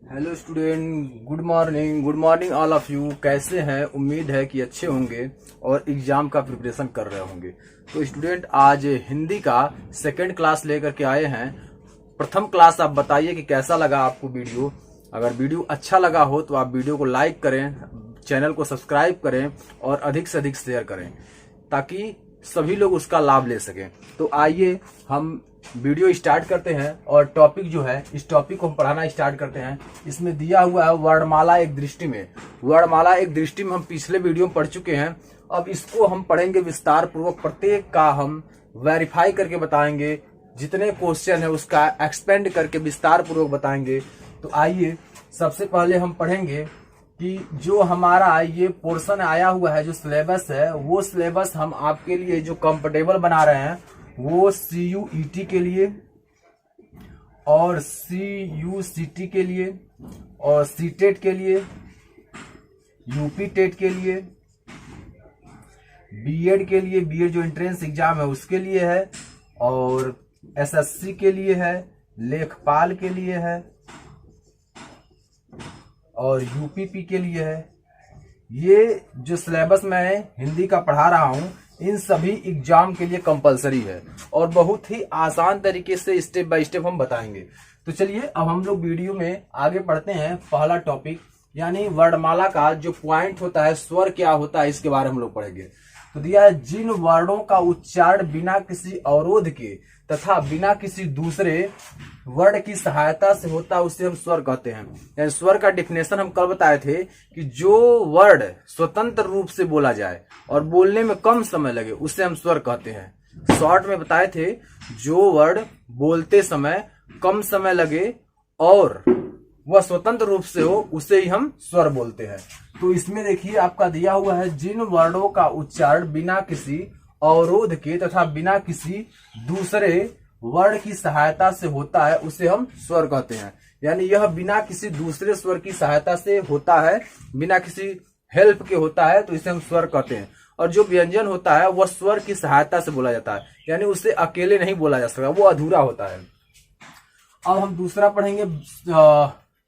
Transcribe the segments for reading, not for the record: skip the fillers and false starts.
Hello student, good morning all of you. कैसे हैं? उम्मीद है कि अच्छे होंगे और एग्जाम का प्रिपरेशन कर रहे होंगे। तो स्टूडेंट, आज हिंदी का सेकंड क्लास लेकर के आए हैं। प्रथम क्लास आप बताइए कि कैसा लगा आपको वीडियो। अगर वीडियो अच्छा लगा हो तो आप वीडियो को लाइक करें, चैनल को सब्सक्राइब करें और अधिक से अधिक शेयर करें ताकि सभी लोग उसका लाभ ले सकें। तो आइए हम वीडियो स्टार्ट करते हैं और टॉपिक जो है, इस टॉपिक को हम पढ़ाना स्टार्ट करते हैं। इसमें दिया हुआ है वर्णमाला एक दृष्टि में। वर्णमाला एक दृष्टि में हम पिछले वीडियो में पढ़ चुके हैं। अब इसको हम पढ़ेंगे विस्तार पूर्वक। प्रत्येक का हम वेरीफाई करके बताएंगे, जितने क्वेश्चन है उसका एक्सपेंड करके विस्तार पूर्वक बताएंगे। तो आइए सबसे पहले हम पढ़ेंगे कि जो हमारा ये पोर्शन आया हुआ है, जो सिलेबस है, वो सिलेबस हम आपके लिए जो कंफर्टेबल बना रहे हैं वो CUET के लिए और CUCT के लिए और CTET के लिए, UP टेट के लिए, बीएड के लिए, बीएड जो एंट्रेंस एग्जाम है उसके लिए है, और SSC के लिए है, लेखपाल के लिए है और UPP के लिए है। ये जो सिलेबस मैं हिंदी का पढ़ा रहा हूं, इन सभी एग्जाम के लिए कंपलसरी है और बहुत ही आसान तरीके से स्टेप बाय स्टेप हम बताएंगे। तो चलिए अब हम लोग वीडियो में आगे बढ़ते हैं। पहला टॉपिक यानी वर्णमाला का जो पॉइंट होता है, स्वर क्या होता है, इसके बारे में हम लोग पढ़ेंगे। तो दिया है, जिन वर्णों का उच्चारण बिना किसी अवरोध के तथा बिना किसी दूसरे वर्ण की सहायता से होता है उसे हम स्वर कहते हैं। यानी स्वर का डिफिनेशन हम कल बताए थे कि जो वर्ड स्वतंत्र रूप से बोला जाए और बोलने में कम समय लगे उसे हम स्वर कहते हैं। शॉर्ट में बताए थे, जो वर्ड बोलते समय कम समय लगे और वह स्वतंत्र रूप से हो उसे ही हम स्वर बोलते हैं। तो इसमें देखिए आपका दिया हुआ है, जिन वर्णों का उच्चारण बिना किसी अवरोध के तथा बिना किसी दूसरे वर्ण की सहायता से होता है उसे हम स्वर कहते हैं। यानी यह बिना किसी दूसरे स्वर की सहायता से होता है, बिना किसी हेल्प के होता है, तो इसे हम स्वर कहते हैं। और जो व्यंजन होता है वह स्वर की सहायता से बोला जाता है, यानी उसे अकेले नहीं बोला जा सकता, वो अधूरा होता है। अब हम दूसरा पढ़ेंगे,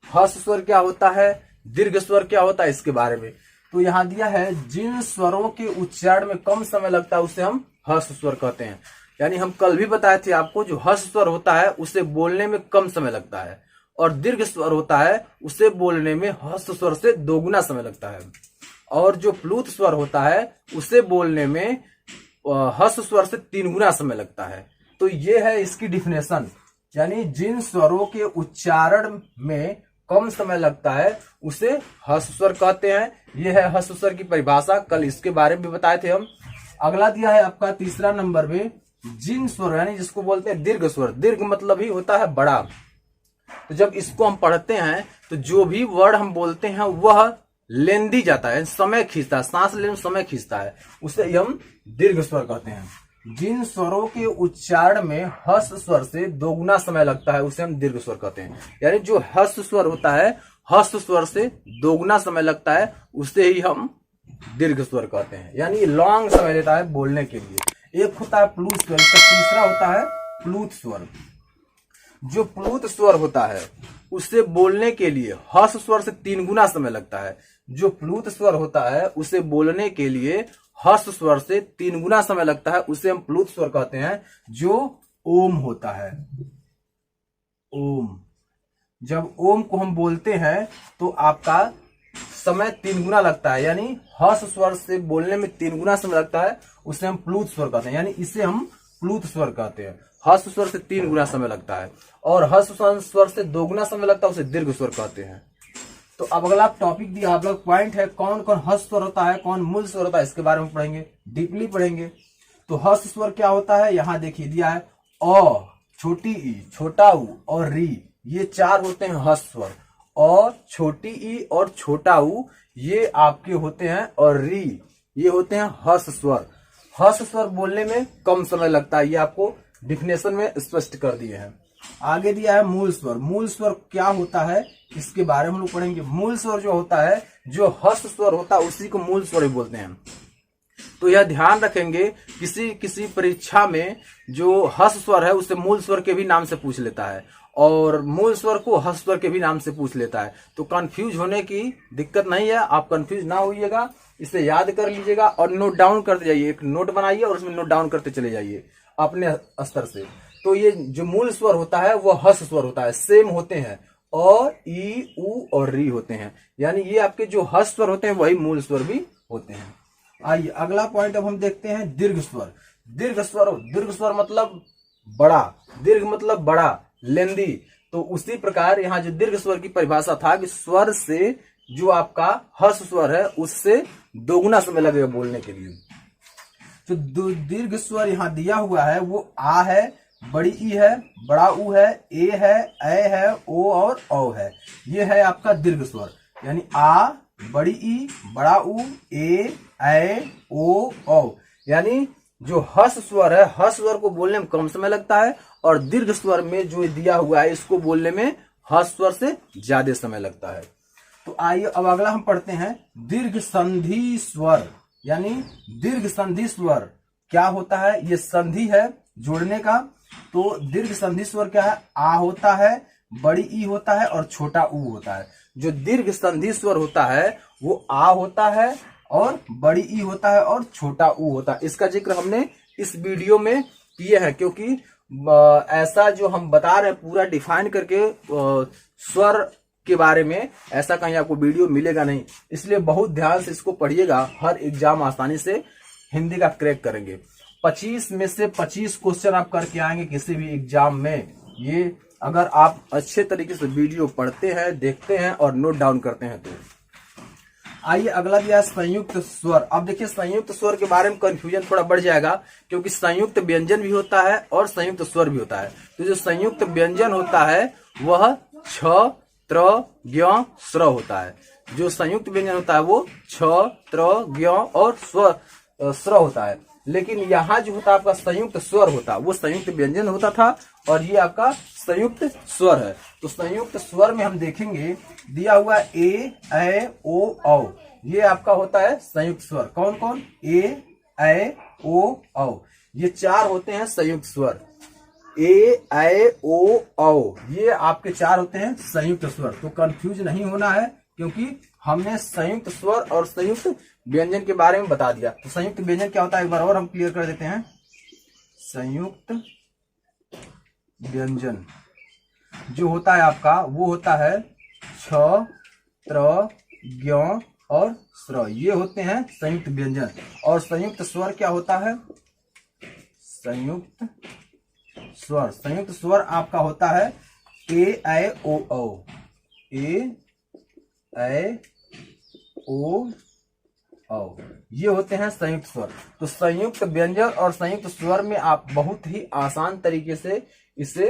हर्ष स्वर क्या होता है, दीर्घ स्वर क्या होता है, इसके बारे में। तो यहाँ दिया है, जिन स्वरों के उच्चारण में कम समय लगता है उसे हम हर्ष स्वर कहते हैं। यानी हम कल भी बताए थे आपको, जो हर्ष स्वर होता है उसे बोलने में कम समय लगता है और दीर्घ स्वर होता है उसे बोलने में हर्ष स्वर से दोगुना समय लगता है, और जो प्लूत स्वर होता है उसे बोलने में हर्ष स्वर से 3 गुना समय लगता है। तो ये है इसकी डिफिनेशन। यानी जिन स्वरों के उच्चारण में कम समय लगता है उसे हर्ष स्वर कहते हैं। यह है हर्ष स्वर की परिभाषा, कल इसके बारे में भी बताए थे हम। अगला दिया है आपका तीसरा नंबर में, जिन स्वर यानी जिसको बोलते हैं दीर्घ स्वर। दीर्घ मतलब ही होता है बड़ा। तो जब इसको हम पढ़ते हैं तो जो भी वर्ड हम बोलते हैं वह लेंदी जाता है, समय खींचता है, सांस लेने में समय खींचता है, उसे हम दीर्घ स्वर कहते हैं। जिन स्वरों के उच्चारण में हर्ष स्वर से दोगुना समय लगता है उसे हम दीर्घ स्वर कहते हैं। यानी जो हर्ष स्वर होता है, हर्ष स्वर से दोगुना समय लगता है, उसे ही हम दीर्घ स्वर कहते हैं। यानी लॉन्ग समय लेता है बोलने के लिए। एक होता है प्लूत स्वर, इसका तीसरा होता है प्लूत स्वर। जो प्लूत स्वर होता है उसे बोलने के लिए हर्ष स्वर से 3 गुना समय लगता है। जो प्लूत स्वर होता है उसे बोलने के लिए हर्ष स्वर से 3 गुना समय लगता है, उसे हम प्लूत स्वर कहते हैं। जो ओम होता है, ओम, जब ओम को हम बोलते हैं तो आपका समय 3 गुना लगता है। यानी हर्ष स्वर से बोलने में 3 गुना समय लगता है, उसे हम प्लूत स्वर कहते हैं। यानी इसे हम प्लूत स्वर कहते हैं। हर्ष स्वर से 3 गुना समय लगता है और हर्ष स्वर से 2 गुना समय लगता है, उसे दीर्घ स्वर कहते हैं। तो अब अगला टॉपिक दिया आप लोग, पॉइंट है, कौन कौन हर्ष स्वर होता है, कौन मूल स्वर होता है, इसके बारे में पढ़ेंगे, डीपली पढ़ेंगे। तो हर्ष स्वर क्या होता है, यहाँ देखिए दिया है, अ, छोटी ई, छोटा ऊ और री, ये 4 होते हैं हर्ष स्वर। अ, छोटी ई और छोटा ऊ ये आपके होते हैं, और री ये होते हैं हर्ष स्वर। हर्ष स्वर बोलने में कम समय लगता है, ये आपको डिफिनेशन में स्पष्ट कर दिए हैं। आगे दिया है मूल स्वर। मूल स्वर क्या होता है, इसके बारे में हम लोग पढ़ेंगे। मूल स्वर जो होता है, जो हर्ष स्वर होता है उसी को मूल स्वर ही बोलते हैं। तो यह ध्यान रखेंगे, किसी किसी परीक्षा में जो हर्ष स्वर है उसे मूल स्वर के भी नाम से पूछ लेता है, और मूल स्वर को ह स्वर के भी नाम से पूछ लेता है। तो कंफ्यूज होने की दिक्कत नहीं है, आप कंफ्यूज ना होइएगा, इसे याद कर लीजिएगा और नोट डाउन करते जाइए। एक नोट बनाइए और उसमें नोट डाउन करते चले जाइए अपने स्तर से। तो ये जो मूल स्वर होता है वह हस स्वर होता है, सेम होते हैं, और ई उ और री होते हैं, यानी ये आपके जो हस स्वर होते हैं वही मूल स्वर भी होते हैं। आइए अगला पॉइंट अब हम देखते हैं दीर्घ स्वर। दीर्घ स्वर मतलब बड़ा, दीर्घ मतलब बड़ा, लेंदी। तो उसी प्रकार यहाँ जो दीर्घ स्वर की परिभाषा था कि स्वर से जो आपका हस स्वर है उससे दोगुना समय लगेगा बोलने के लिए। तो दीर्घ स्वर यहाँ दिया हुआ है वो आ है, बड़ी ई है, बड़ा ऊ है, ए है, ओ और औ है। ये है आपका दीर्घ स्वर, यानी आ, बड़ी ई, बड़ा ऊ, ए, ओ, औ। यानी जो हस स्वर है, हस स्वर को बोलने में कम समय लगता है, और दीर्घ स्वर में जो दिया हुआ है इसको बोलने में हस स्वर से ज्यादा समय लगता है। तो आइए अब अगला हम पढ़ते हैं दीर्घ संधि स्वर। यानी दीर्घ संधि स्वर क्या होता है? ये संधि है जोड़ने का। तो दीर्घ संधि स्वर क्या है? आ होता है, बड़ी ई होता है और छोटा ऊ होता है। जो दीर्घ संधि स्वर होता है वो आ होता है और बड़ी ई होता है और छोटा ऊ होता है। इसका जिक्र हमने इस वीडियो में किए हैं, क्योंकि ऐसा जो हम बता रहे हैं पूरा डिफाइन करके स्वर के बारे में, ऐसा कहीं आपको वीडियो मिलेगा नहीं। इसलिए बहुत ध्यान से इसको पढ़िएगा, हर एग्जाम आसानी से हिंदी का क्रैक करेंगे। 25 में से 25 क्वेश्चन आप करके आएंगे किसी भी एग्जाम में, ये अगर आप अच्छे तरीके से वीडियो पढ़ते हैं, देखते हैं और नोट डाउन करते हैं। तो आइए अगला दिया है संयुक्त स्वर। अब देखिए संयुक्त स्वर के बारे में कंफ्यूजन थोड़ा बढ़ जाएगा, क्योंकि संयुक्त व्यंजन भी होता है और संयुक्त स्वर भी होता है। तो जो संयुक्त व्यंजन होता है वह छ, त्र, ज्ञ, स्र होता है। जो संयुक्त व्यंजन होता है वो छ, त्र, ज्ञ और स्र होता है। लेकिन यहाँ जो होता है आपका संयुक्त स्वर होता है, वो संयुक्त व्यंजन होता था और ये आपका संयुक्त स्वर है। तो संयुक्त स्वर में हम देखेंगे दिया हुआ ए, ओ, औ। ये आपका होता है संयुक्त स्वर। कौन कौन? ए, ओ, औ। ये चार होते हैं संयुक्त स्वर। ए, ओ, औ, ये आपके चार होते हैं संयुक्त स्वर। तो कंफ्यूज नहीं होना है, क्योंकि हमने संयुक्त स्वर और संयुक्त व्यंजन के बारे में बता दिया। तो संयुक्त व्यंजन क्या होता है एक बार और हम क्लियर कर देते हैं। संयुक्त व्यंजन जो होता है आपका वो होता है छ, त्र, ज्ञ और स्र। ये होते हैं संयुक्त व्यंजन। और संयुक्त स्वर क्या होता है? संयुक्त स्वर आपका होता है ए, ओ, औ। ए, ओ, औ, ये होते हैं संयुक्त स्वर। तो संयुक्त व्यंजन और संयुक्त स्वर में आप बहुत ही आसान तरीके से इसे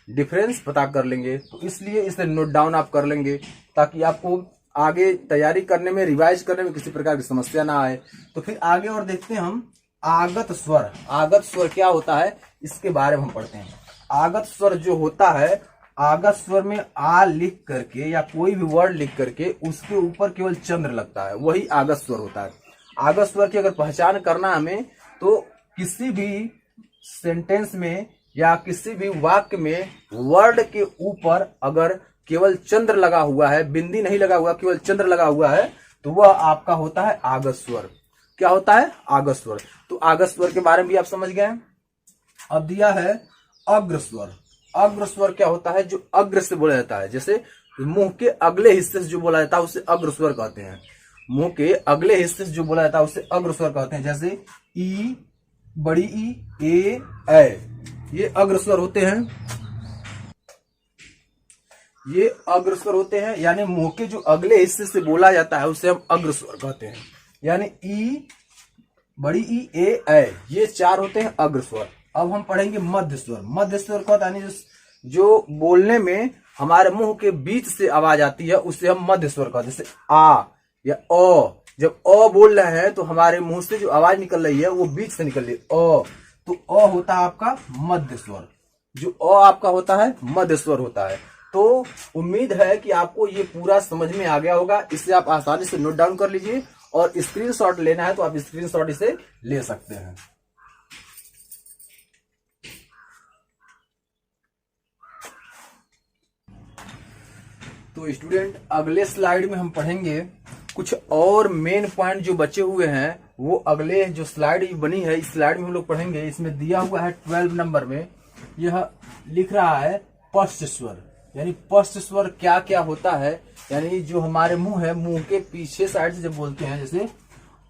डिफरेंस पता कर लेंगे। तो इसलिए इसे नोट डाउन आप कर लेंगे, ताकि आपको आगे तैयारी करने में, रिवाइज करने में किसी प्रकार की समस्या ना आए। तो फिर आगे और देखते हैं हम आगत स्वर। आगत स्वर क्या होता है इसके बारे में हम पढ़ते हैं। आगत स्वर जो होता है, आगत स्वर में आ लिख करके या कोई भी वर्ड लिख करके उसके ऊपर केवल चंद्र लगता है, वही आगत स्वर होता है। आगत स्वर की अगर पहचान करना हमें, तो किसी भी सेंटेंस में या किसी भी वाक्य में वर्ड के ऊपर अगर केवल चंद्र लगा हुआ है, बिंदी नहीं लगा हुआ, केवल चंद्र लगा हुआ है, तो वह आपका होता है आगत स्वर। क्या होता है? आगत स्वर। तो आगत स्वर के बारे में भी आप समझ गए। अब दिया है अग्र स्वर। अग्र स्वर क्या होता है? जो अग्र से बोला जाता है, जैसे मुंह के अगले हिस्से से जो बोला जाता है उसे अग्र स्वर कहते हैं। मुंह के अगले हिस्से से जो बोला जाता है उसे अग्र स्वर कहते हैं। जैसे ई, बड़ी ई, ए, ये अग्र स्वर होते हैं। ये अग्र स्वर होते हैं, यानी मुंह के जो अगले हिस्से से बोला जाता है उसे हम अग्र स्वर कहते हैं। यानी ई, बड़ी ई, ए, ये चार होते हैं अग्र स्वर। अब हम पढ़ेंगे मध्य स्वर। मध्य स्वर का होता है जो बोलने में हमारे मुंह के बीच से आवाज आती है उसे हम मध्य स्वर कहते हैं। जैसे आ या ओ, जब ओ बोल रहे हैं तो हमारे मुंह से जो आवाज निकल रही है वो बीच से निकल रही है, ओ। तो ओ होता है आपका मध्य स्वर। जो ओ आपका होता है मध्य स्वर होता है। तो उम्मीद है कि आपको ये पूरा समझ में आ गया होगा। इसे आप आसानी से नोट डाउन कर लीजिए, और स्क्रीनशॉट लेना है तो आप स्क्रीनशॉट इसे ले सकते हैं। तो स्टूडेंट अगले स्लाइड में हम पढ़ेंगे कुछ और मेन पॉइंट जो बचे हुए हैं, वो अगले जो स्लाइड बनी है इस स्लाइड में हम लोग पढ़ेंगे। इसमें दिया हुआ है 12 नंबर में, यह लिख रहा है स्पष्ट स्वर। यानी स्पष्ट स्वर क्या क्या होता है, यानी जो हमारे मुंह है, मुंह के पीछे साइड से जब बोलते हैं, जैसे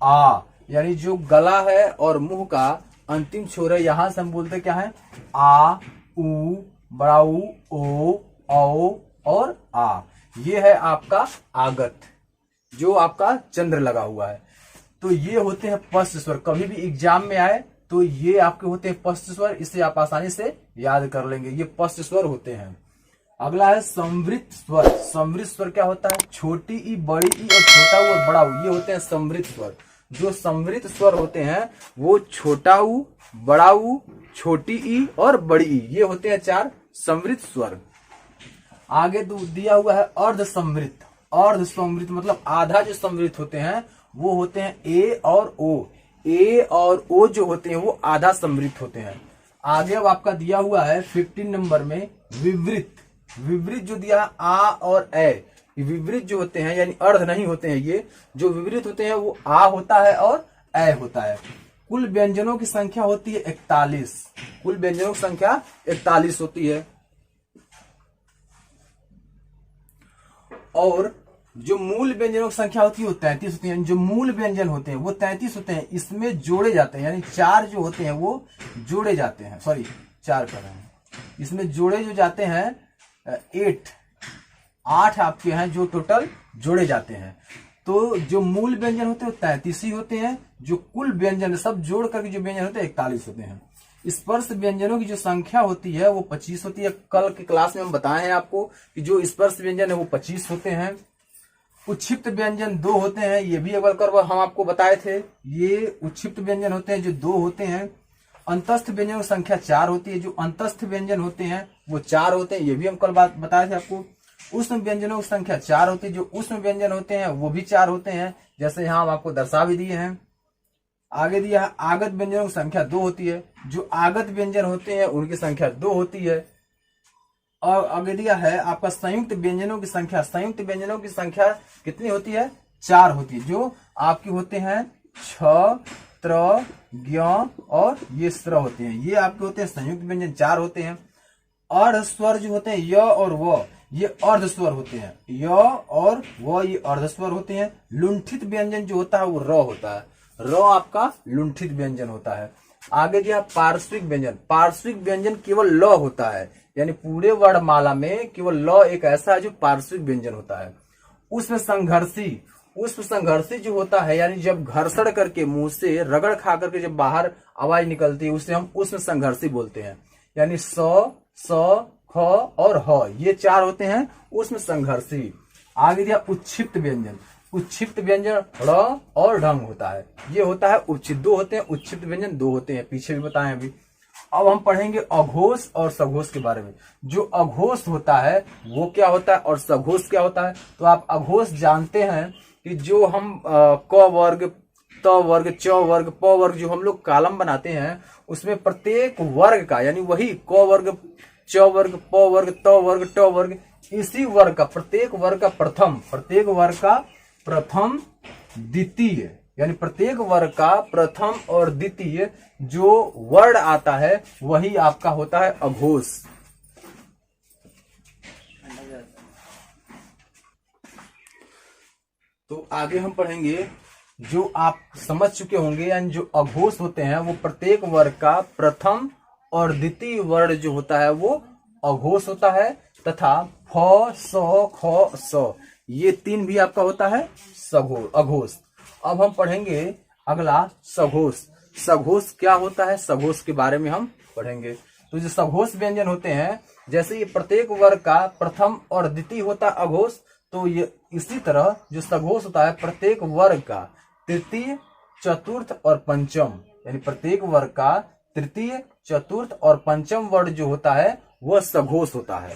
आ, यानी जो गला है और मुंह का अंतिम छोर है, यहां से हम बोलते क्या है, आ, उ, बड़ा उ, ओ, औ और आ। ये है आपका आगत, जो आपका चंद्र लगा हुआ है। तो ये होते हैं स्पष्ट स्वर। कभी भी एग्जाम में आए तो ये आपके होते हैं स्पष्ट स्वर, इसे आप आसानी से याद कर लेंगे, ये स्पष्ट स्वर होते हैं। अगला है संवृत स्वर। संवृत स्वर क्या होता है, छोटी ई, बड़ी ई और छोटा ऊ और बड़ा ऊ, ये होते हैं संवृत स्वर। जो संवृत स्वर होते हैं वो छोटा ऊ, बड़ा ऊ, छोटी ई और बड़ी ई, ये होते हैं 4 संवृत स्वर। आगे दिया हुआ है अर्ध संवृत। अर्ध संवृत मतलब आधा जो संवृत होते हैं वो होते हैं ए और ओ। ए और ओ जो होते हैं वो आधा संवृत होते हैं। आगे अब आपका दिया हुआ है 15 नंबर में विवृत। विवृत जो दिया है आ और ए, विवृत जो होते हैं यानी अर्ध नहीं होते हैं, ये जो विवृत होते हैं वो आ होता है और ए होता है। कुल व्यंजनों की संख्या होती है 41। कुल व्यंजनों की संख्या 41 होती है। और जो मूल व्यंजनों की संख्या होती है वो 33 होती है। जो मूल व्यंजन होते हैं वो 33 होते हैं, इसमें जोड़े जाते हैं, यानी 4 जो होते हैं वो जोड़े जाते हैं, सॉरी 4 कर रहे हैं, इसमें जोड़े जो जाते हैं 8 आपके हैं जो टोटल जोड़े जाते हैं। तो जो मूल व्यंजन होते हैं वो 33 ही होते हैं, जो कुल व्यंजन सब जोड़ करके जो व्यंजन होते हैं 41 होते हैं। स्पर्श व्यंजनों की जो संख्या होती है वो 25 होती है। कल की क्लास में हम बताए हैं आपको कि जो स्पर्श व्यंजन है वो 25 होते हैं। उच्छिप्त व्यंजन 2 होते हैं, ये भी एक बार हम आपको बताए थे, ये उच्छिप्त व्यंजन होते हैं जो 2 होते हैं। अंतस्थ व्यंजनों की संख्या 4 होती है, जो अंतस्थ व्यंजन होते हैं वो 4 होते हैं, ये भी हम कल बताए थे आपको। उष्ण व्यंजनों की संख्या 4 होती है, जो उष्ण व्यंजन होते हैं वो भी 4 होते हैं, जैसे यहाँ हम आपको दर्शा भी दिए हैं। आगे दिया है आगत व्यंजनों की संख्या 2 होती है, जो आगत व्यंजन होते हैं उनकी संख्या 2 होती है। और आगे दिया है आपका संयुक्त व्यंजनों की संख्या। संयुक्त व्यंजनों की संख्या कितनी होती है, 4 होती है, जो आपके होते हैं छ, त्र, ज्ञ और ये स्र होते हैं, ये आपके होते हैं संयुक्त व्यंजन 4 होते हैं। अर्ध स्वर जो होते हैं य और व, ये अर्ध स्वर होते हैं, य और व ये अर्ध स्वर होते हैं। लुंठित व्यंजन जो होता है वो र होता है, र आपका लुंठित व्यंजन होता है। आगे दिया पार्श्विक व्यंजन। पार्श्विक व्यंजन केवल ल होता है, यानी पूरे वर्णमाला में केवल ल एक ऐसा है जो पार्श्विक व्यंजन होता है। उसमें संघर्षी, उसमें संघर्षी जो होता है, यानी जब घर्षण करके मुंह से रगड़ खा करके जब बाहर आवाज निकलती है उसे हम उसमें संघर्षी बोलते हैं। यानी स, ख और ह, ये 4 होते हैं उसमें संघर्षी। आगे दिया उच्छिप्त व्यंजन। उच्छिप्त व्यंजन ड़ और ढंग होता है, ये होता है उच्छिप्त। 2 होते हैं उच्छिप्त व्यंजन, 2 होते हैं, पीछे भी बताएं अभी। अब हम पढ़ेंगे अघोष और सघोष के बारे में। जो अघोष होता है वो क्या होता है और सघोष क्या होता है। तो आप अघोष जानते हैं कि जो हम क वर्ग, त वर्ग, च वर्ग, प वर्ग जो हम लोग कॉलम बनाते हैं उसमें प्रत्येक वर्ग का, यानी वही क वर्ग, च वर्ग, प वर्ग, त वर्ग, ट वर्ग, इसी वर्ग का प्रत्येक वर्ग का प्रथम, प्रत्येक वर्ग का प्रथम द्वितीय, यानी प्रत्येक वर्ग का प्रथम और द्वितीय जो वर्ण आता है वही आपका होता है अघोष। तो आगे हम पढ़ेंगे, जो आप समझ चुके होंगे, यानी जो अघोष होते हैं वो प्रत्येक वर्ग का प्रथम और द्वितीय वर्ण जो होता है वो अघोष होता है। तथा फ, स, ख, स, ये 3 भी आपका होता है अघोष। अब हम पढ़ेंगे अगला सघोष। सघोष क्या होता है, सघोष के बारे में हम पढ़ेंगे। तो जो सघोष व्यंजन होते हैं, जैसे ये प्रत्येक वर्ग का प्रथम और द्वितीय होता है अघोष, तो ये इसी तरह जो सघोष होता है प्रत्येक वर्ग का तृतीय, चतुर्थ और पंचम, यानी प्रत्येक वर्ग का तृतीय, चतुर्थ और पंचम वर्ण जो होता है वह सघोष होता है।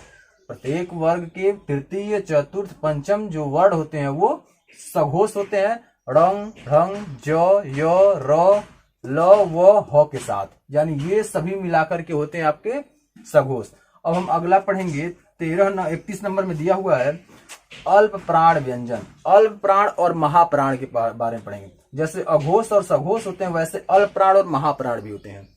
प्रत्येक वर्ग के तृतीय, चतुर्थ, पंचम जो वर्ण होते हैं वो सघोष होते हैं। रंग, ढंग, ज, य, र, ल, व, ह के साथ, यानी ये सभी मिलाकर के होते हैं आपके सघोष। अब हम अगला पढ़ेंगे 31 नंबर में दिया हुआ है अल्प प्राण व्यंजन, अल्प प्राण और महाप्राण के बारे में पढ़ेंगे। जैसे अघोष और सघोष होते हैं वैसे अल्प प्राण और महाप्राण भी होते हैं।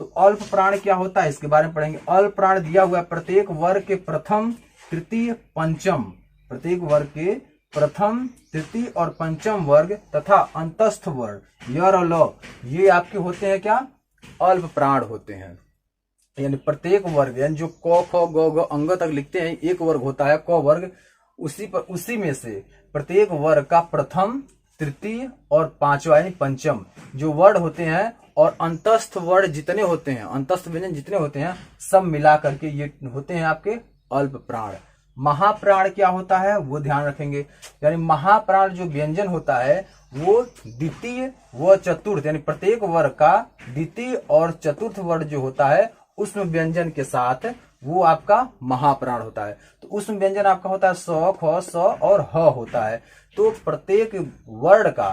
तो अल्प प्राण क्या होता है इसके बारे में पढ़ेंगे। अल्प प्राण दिया हुआ है प्रत्येक वर्ग के प्रथम तृतीय पंचम, प्रत्येक वर्ग के प्रथम तृतीय और पंचम वर्ग तथा अंतस्थ वर्ग य और ल, ये आपके होते हैं क्या, अल्प प्राण होते हैं। यानी प्रत्येक वर्ग यानी जो क ख ग घ अंग तक लिखते हैं एक वर्ग होता है क वर्ग, उसी में से प्रत्येक वर्ग का प्रथम तृतीय और पांचवा यानी पंचम जो वर्ण होते हैं और अंतस्थ वर्ण जितने होते हैं, अंतस्थ व्यंजन जितने होते हैं सब मिला करके ये होते हैं आपके अल्प प्राण। महाप्राण क्या होता है वो ध्यान रखेंगे। यानी महाप्राण जो व्यंजन होता है वो द्वितीय व चतुर्थ यानी प्रत्येक वर्ग का द्वितीय और चतुर्थ वर्ण जो होता है उसमें व्यंजन के साथ वो आपका महाप्राण होता है। तो उसमें व्यंजन आपका होता है स, ख, स और ह होता है। तो प्रत्येक वर्ण का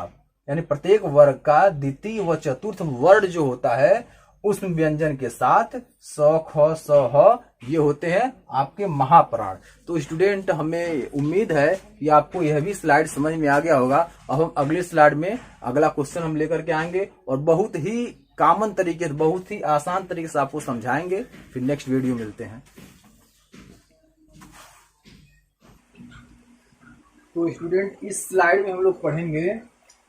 यानी प्रत्येक वर्ग का द्वितीय व चतुर्थ वर्ण जो होता है उसमें व्यंजन के साथ स, ख, स, ह ये होते हैं आपके महाप्राण। तो स्टूडेंट हमें उम्मीद है कि आपको यह भी स्लाइड समझ में आ गया होगा। अब हम अगले स्लाइड में अगला क्वेश्चन हम लेकर के आएंगे और बहुत ही कॉमन तरीके से, बहुत ही आसान तरीके से आपको समझाएंगे। फिर नेक्स्ट वीडियो मिलते हैं। तो स्टूडेंट इस स्लाइड में हम लोग पढ़ेंगे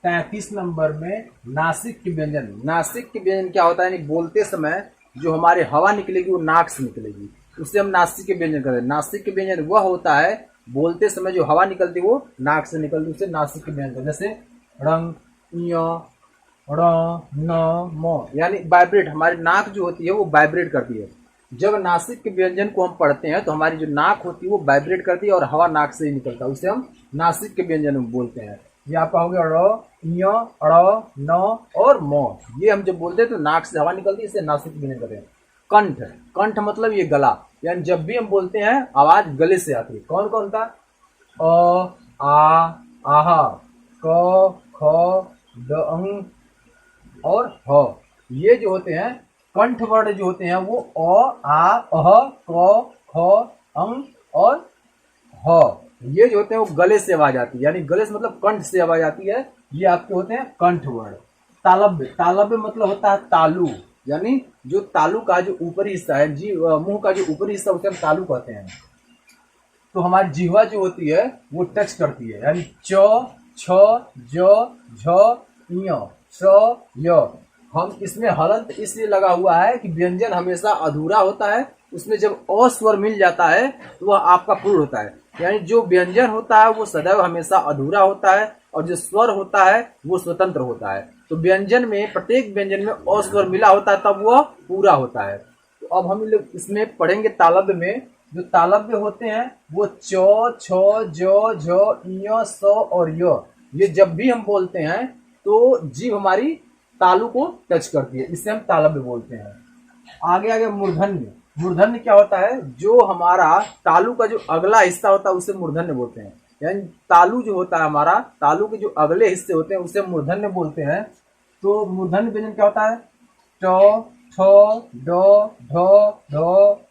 33 नंबर में नासिक के व्यंजन। नासिक के व्यंजन क्या होता है, यानी बोलते समय जो हमारे हवा निकलेगी वो नाक से निकलेगी, उससे हम नासिक के व्यंजन करते हैं। नासिक के व्यंजन वह होता है बोलते समय जो हवा निकलती है वो नाक से निकलती है, उसे नासिक के व्यंजन। जैसे रंग, ण, न, म, यानी वाइब्रेट, हमारी नाक जो होती है वो वाइब्रेट करती है। जब नासिक के व्यंजन को हम पढ़ते हैं तो हमारी जो नाक होती है वो वाइब्रेट करती है और हवा नाक से ही निकलता है, उसे हम नासिक के व्यंजन में बोलते हैं। ये आपका हो गया ड़, ण, न और म। ये हम जब बोलते हैं तो नाक से हवा निकलती है, इसे नासिक के व्यंजन कहते हैं। कंठ, कंठ मतलब ये गला, यानी जब भी हम बोलते हैं आवाज गले से आती है। कौन कौन का, अ, आ, आहा, क, ख, द, अंग और ह। ये जो होते हैं कंठ वर्ण जो होते हैं वो अ, आ, अह, क, ख, अंग और ह। ये जो होते हैं वो गले से आवाज आती है, यानी गले से मतलब कंठ से आवाज आती है। ये आपके होते हैं कंठ वर्ण। तालब्य, तालब्य मतलब होता है तालु, यानी जो तालु का जो ऊपरी हिस्सा है, जी मुंह का जो ऊपरी हिस्सा उसे हम तालु कहते हैं। तो हमारी जिह्वा जो होती है वो टच करती है, यानी च, छ, ज, झ, ञ, स, य। हम इसमें हलंत इसलिए लगा हुआ है कि व्यंजन हमेशा अधूरा होता है, उसमें जब अ स्वर मिल जाता है तो वह आपका पूर्ण होता है। यानी जो व्यंजन होता है वो सदैव हमेशा अधूरा होता है और जो स्वर होता है वो स्वतंत्र होता है। तो व्यंजन में, प्रत्येक व्यंजन में अ स्वर मिला होता है तब वह पूरा होता है। तो अब हम लोग इसमें पढ़ेंगे तालब्य में। जो तालब्य होते हैं वो च, छ, ज, झ, ञ, स और य। ये जब भी हम बोलते हैं तो जीभ हमारी तालु को टच करती है, इसे हम तालब्य बोलते हैं। आगे आगे मूर्धन्य। मूर्धन्य क्या होता है, जो हमारा तालु का जो अगला हिस्सा होता है उसे मूर्धन्य बोलते हैं। यानी तालु जो होता है हमारा, तालु के जो अगले हिस्से होते हैं उसे मूर्धन्य बोलते हैं। तो मूर्धन्य व्यंजन क्या होता है, ट, ठ, ड, ढ, ढ,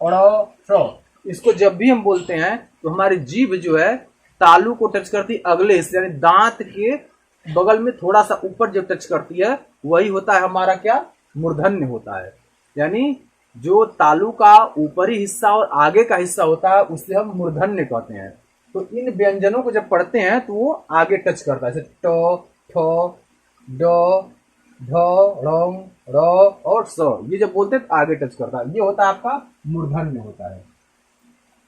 ड़, ष। इसको जब भी हम बोलते हैं तो हमारी जीभ जो है तालु को टच करती अगले हिस्से, यानी दांत के बगल में थोड़ा सा ऊपर जब टच करती है वही होता है हमारा क्या, मूर्धन्य होता है। यानी जो तालु का ऊपरी हिस्सा और आगे का हिस्सा होता है उसे हम मूर्धन्य कहते हैं। तो इन व्यंजनों को जब पढ़ते हैं तो वो आगे टच करता है, जैसे ट, ठ, ड, ढ, ढ, र और स। ये जब बोलते हैं तो आगे टच करता है, ये होता है आपका मूर्धन्य होता है।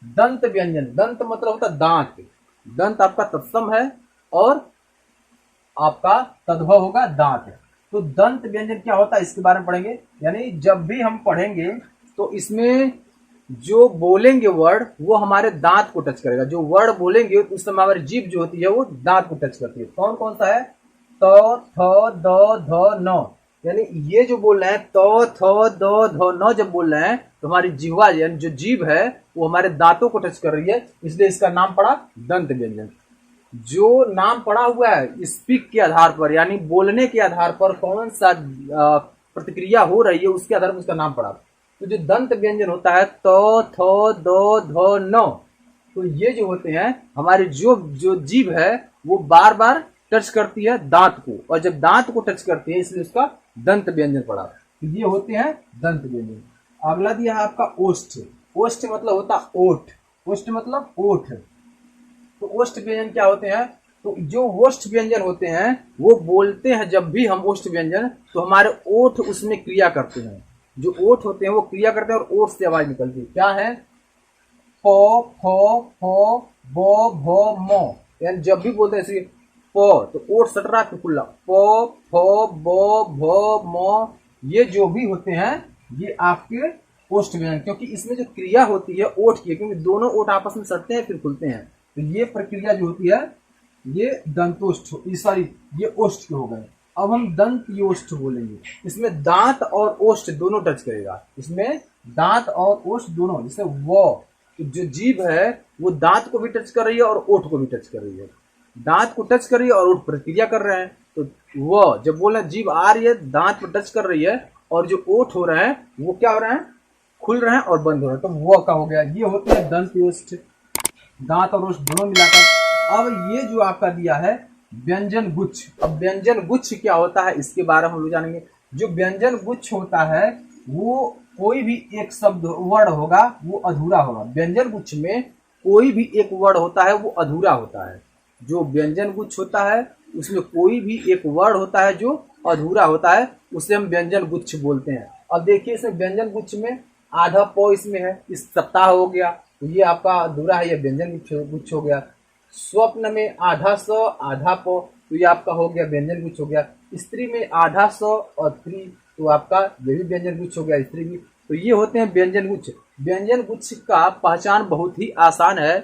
दंत व्यंजन, दंत मतलब होता है दांत। दंत आपका तत्सम है और आपका तद्भव होगा दांत। तो दंत व्यंजन क्या होता है इसके बारे में पढ़ेंगे। यानी जब भी हम पढ़ेंगे तो इसमें जो बोलेंगे वर्ड वो हमारे दांत को टच करेगा। जो वर्ड बोलेंगे उस समय हमारी जीभ जो होती है वो दांत को टच करती है। कौन कौन सा है, त, थ, द, ध, न। यानी ये जो बोल रहे हैं त, थ, द, ध, न जब बोल रहे हैं तो हमारी जिह्वा यानी जो जीभ है वो हमारे दांतों को टच कर रही है, इसलिए इसका नाम पड़ा दंत व्यंजन। जो नाम पड़ा हुआ है स्पीक के आधार पर, यानी बोलने के आधार पर कौन सा प्रतिक्रिया हो रही है उसके आधार पर उसका नाम पड़ा। तो जो दंत व्यंजन होता है त, थ, द, ध, न, तो ये जो होते हैं हमारे जो जो जीभ है वो बार बार टच करती है दांत को, और जब दांत को टच करती है इसलिए उसका दंत व्यंजन पड़ा। तो ये होते हैं दंत व्यंजन। अगला दिया है आपका ओष्ठ। ओष्ठ मतलब होता ओठ। ओष्ठ मतलब ओठ। तो ओष्ठ व्यंजन क्या होते हैं? तो जो ओष्ठ व्यंजन होते हैं वो बोलते हैं, जब भी हम ओष्ठ व्यंजन तो हमारे ओठ उसमें क्रिया करते हैं। जो ओठ होते हैं वो क्रिया करते हैं और ओठ से आवाज निकलती है। क्या है? प, फ, फ, ब, भ, म। यानी जब भी बोलते हैं ऐसे प तो ओठ सट रहा है खुला, प, फ, ब, भ, म। ये जो भी होते हैं ये आपके ओष्ठ व्यंजन, क्योंकि इसमें जो क्रिया होती है ओठ की, क्योंकि दोनों ओठ आपस में सटते हैं फिर खुलते हैं। तो ये प्रक्रिया जो होती है ये दंतोष्ठ, सॉरी ये ओष्ठ के हो गए। अब हम दंत योष्ठ बोलेंगे। इसमें दांत और ओष्ठ दोनों टच करेगा। इसमें दांत और ओष्ठ दोनों, जैसे वो तो जो जीभ है वो दांत को भी टच कर रही है और ओठ को भी टच कर रही है। दांत को टच कर रही है और ओठ प्रक्रिया कर रहे हैं। तो वो जब बोल रहे हैं जीभ आ रही है, दांत पर टच कर रही है, और जो ओठ हो रहे हैं वो क्या हो रहे हैं? खुल रहे हैं और बंद हो रहे हैं। तो वो का हो गया। ये होते हैं दंत योष्ठ, दांत और ओष्ठ दोनों मिलाकर। अब ये जो आपका दिया है व्यंजन गुच्छ। अब व्यंजन गुच्छ क्या होता है इसके बारे में हम लोग जानेंगे। जो व्यंजन गुच्छ होता है वो कोई भी एक शब्द वर्ड होगा वो अधूरा होगा। व्यंजन गुच्छ में कोई भी एक वर्ड होता है वो अधूरा होता है। जो व्यंजन गुच्छ होता है उसमें कोई भी एक वर्ड होता है जो अधूरा होता है, उसे हम व्यंजन गुच्छ बोलते हैं। अब देखिए इसमें व्यंजन गुच्छ में आधा प इसमें है, इस सप्ताह हो गया तो ये आपका अधूरा है, ये व्यंजन गुच्छ हो गया। स्वप्न में आधा स आधा प, तो ये आपका हो गया व्यंजन गुच्छ हो गया। स्त्री में आधा स और त्रि, तो आपका ये भी व्यंजन गुच्छ हो गया, स्त्री भी। तो ये होते हैं व्यंजन गुच्छ। व्यंजन गुच्छ का पहचान बहुत ही आसान है।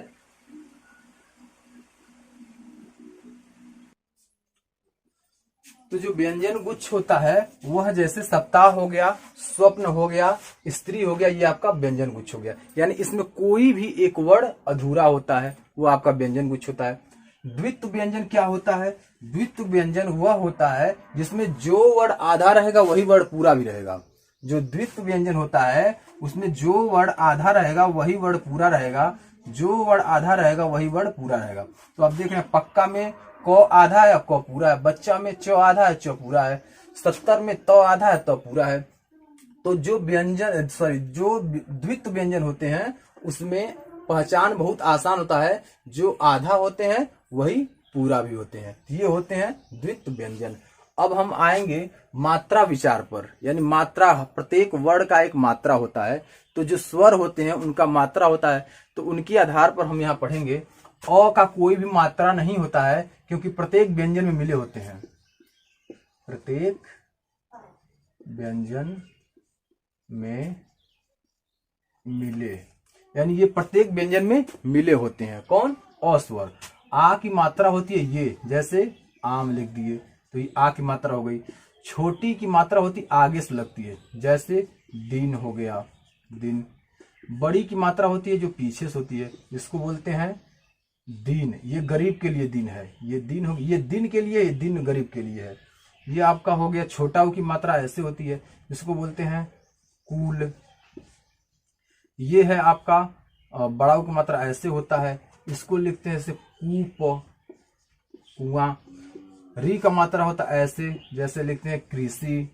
तो जो व्यंजन गुच्छ होता है वह जैसे सप्ताह हो गया, स्वप्न हो गया, स्त्री हो गया, ये आपका व्यंजन गुच्छ हो गया। यानी इसमें कोई भी एक वर्ड अधूरा होता है वो आपका व्यंजन गुच्छ होता है। द्वित्व व्यंजन क्या होता है? द्वित्व व्यंजन वह होता है जिसमें जो वर्ड आधा रहेगा वही वर्ड पूरा भी रहेगा। जो द्वित्व व्यंजन होता है उसमें जो वर्ड आधा रहेगा वही वर्ड पूरा रहेगा, जो वर्ड आधा रहेगा वही वर्ड पूरा रहेगा। तो आप देख रहे हैं पक्का में क आधा है, क पूरा है। बच्चा में च आधा है, च पूरा है। 70 में त आधा है, त पूरा है। तो जो व्यंजन जो द्वित्व व्यंजन होते हैं उसमें पहचान बहुत आसान होता है। जो आधा होते हैं वही पूरा भी होते हैं। ये होते हैं द्वित्व व्यंजन। अब हम आएंगे मात्रा विचार पर, यानी मात्रा, प्रत्येक वर्ण का एक मात्रा होता है। तो जो स्वर होते हैं उनका मात्रा होता है, तो उनके आधार पर हम यहाँ पढ़ेंगे। अ का कोई भी मात्रा नहीं होता है क्योंकि प्रत्येक व्यंजन में मिले होते हैं। प्रत्येक व्यंजन में मिले, यानी ये प्रत्येक व्यंजन में मिले होते हैं। कौन? अ स्वर। आ की मात्रा होती है ये, जैसे आम लिख दिए तो ये आ की मात्रा हो गई। छोटी की मात्रा होती आगे से लगती है, जैसे दिन हो गया, दिन। बड़ी की मात्रा होती है जो पीछे से होती है, जिसको बोलते हैं दिन। ये गरीब के लिए दिन है, ये दिन हो, ये दिन के लिए, ये दिन गरीब के लिए है। ये आपका हो गया। छोटा ऊ की मात्रा ऐसे होती है, जिसको बोलते हैं कूल। ये है आपका बड़ा ऊ की मात्रा ऐसे होता है, इसको लिखते हैं ऐसे कूप, कुआं। री का मात्रा होता है ऐसे, जैसे लिखते हैं कृषि।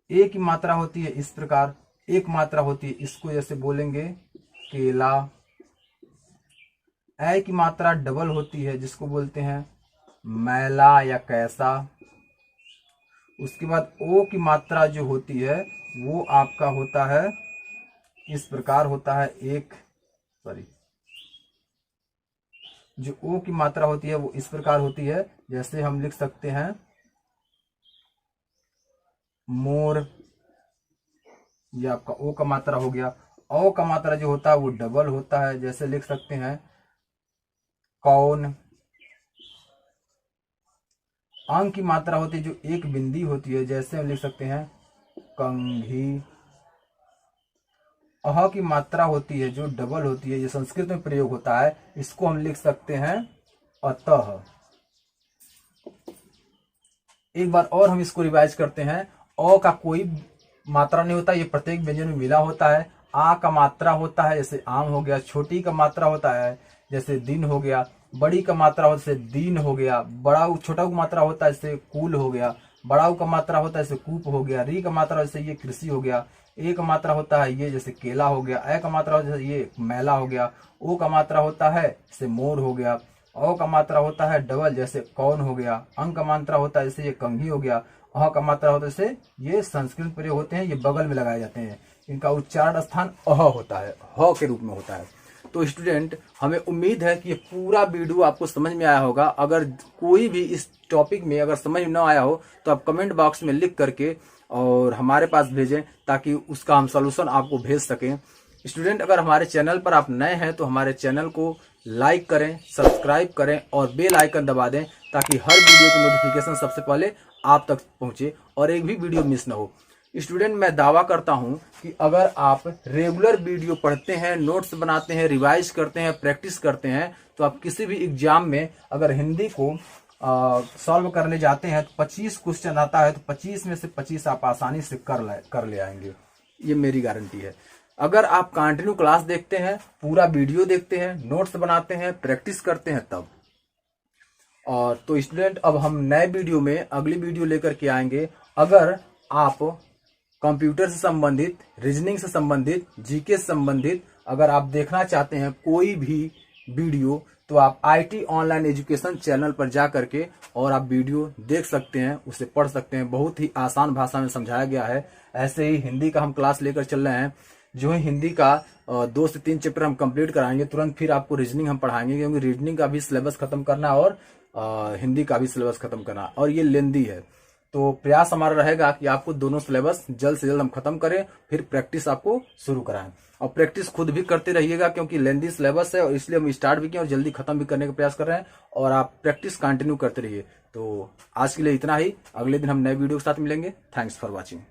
ए की मात्रा होती है इस प्रकार, एक मात्रा होती है, इसको जैसे बोलेंगे केला। ए की मात्रा डबल होती है, जिसको बोलते हैं मैला या कैसा। उसके बाद ओ की मात्रा जो होती है वो आपका होता है इस प्रकार होता है, एक सॉरी जो ओ की मात्रा होती है वो इस प्रकार होती है, जैसे हम लिख सकते हैं मोर। ये आपका ओ का मात्रा हो गया। ओ का मात्रा जो होता है वो डबल होता है, जैसे लिख सकते हैं कौन। अंग की मात्रा होती है जो एक बिंदी होती है, जैसे हम लिख सकते हैं कंघी। अह की मात्रा होती है जो डबल होती है, ये संस्कृत में प्रयोग होता है, इसको हम लिख सकते हैं अतः। एक बार और हम इसको रिवाइज करते हैं। अ का कोई मात्रा नहीं होता, ये प्रत्येक व्यंजन में मिला होता है। आ का मात्रा होता है जैसे आम हो गया, छोटी का मात्रा होता है जैसे दिन हो गया, बड़ी का मात्रा होता है जैसे दीन हो गया, छोटा का मात्रा होता है जैसे कुल हो गया, बड़ा का मात्रा होता है जैसे कूप हो गया, री का मात्रा जैसे ये कृषि हो गया, ए का मात्रा होता है ये जैसे केला हो गया, ए का मात्रा होता है जैसे ये मैला हो गया, ओ का मात्रा होता है जैसे मोर हो गया, औ का मात्रा होता है डबल जैसे कौन हो गया, अंग का मात्रा होता है जैसे ये कंघी हो गया, अह का मात्रा होता है जैसे ये संस्कृत प्रयोग होते हैं, ये बगल में लगाए जाते हैं, इनका उच्चारण स्थान अह होता है, ह के रूप में होता है। तो स्टूडेंट हमें उम्मीद है कि ये पूरा वीडियो आपको समझ में आया होगा। अगर कोई भी इस टॉपिक में अगर समझ में ना आया हो तो आप कमेंट बॉक्स में लिख करके और हमारे पास भेजें ताकि उसका हम सलूशन आपको भेज सकें। स्टूडेंट अगर हमारे चैनल पर आप नए हैं तो हमारे चैनल को लाइक करें, सब्सक्राइब करें और बेल आइकन दबा दें ताकि हर वीडियो की नोटिफिकेशन सबसे पहले आप तक पहुंचे और एक भी वीडियो मिस ना हो। स्टूडेंट मैं दावा करता हूं कि अगर आप रेगुलर वीडियो पढ़ते हैं, नोट्स बनाते हैं, रिवाइज करते हैं, प्रैक्टिस करते हैं तो आप किसी भी एग्जाम में अगर हिंदी को सॉल्व करने जाते हैं तो 25 क्वेश्चन आता है तो 25 में से 25 आप आसानी से कर ले आएंगे, ये मेरी गारंटी है। अगर आप कंटिन्यू क्लास देखते हैं, पूरा वीडियो देखते हैं, नोट्स बनाते हैं, प्रैक्टिस करते हैं तब। और तो स्टूडेंट अब हम नए वीडियो में अगली वीडियो लेकर के आएंगे। अगर आप कंप्यूटर से संबंधित, रीजनिंग से संबंधित, जीके से संबंधित अगर आप देखना चाहते हैं कोई भी वीडियो तो आप आईटी ऑनलाइन एजुकेशन चैनल पर जा करके और आप वीडियो देख सकते हैं, उसे पढ़ सकते हैं। बहुत ही आसान भाषा में समझाया गया है। ऐसे ही हिंदी का हम क्लास लेकर चल रहे हैं। जो ही हिंदी का 2 से 3 चैप्टर हम कंप्लीट कराएंगे, तुरंत फिर आपको रीजनिंग हम पढ़ाएंगे, क्योंकि रीजनिंग का भी सिलेबस खत्म करना और हिंदी का भी सिलेबस खत्म करना और ये लेंदी है। तो प्रयास हमारा रहेगा कि आपको दोनों सिलेबस जल्द से जल्द हम खत्म करें, फिर प्रैक्टिस आपको शुरू कराएं। और प्रैक्टिस खुद भी करते रहिएगा क्योंकि लेंदी सिलेबस है और इसलिए हम स्टार्ट भी किए और जल्दी खत्म भी करने का प्रयास कर रहे हैं। और आप प्रैक्टिस कंटिन्यू करते रहिए। तो आज के लिए इतना ही, अगले दिन हम नए वीडियो के साथ मिलेंगे। Thanks for watching.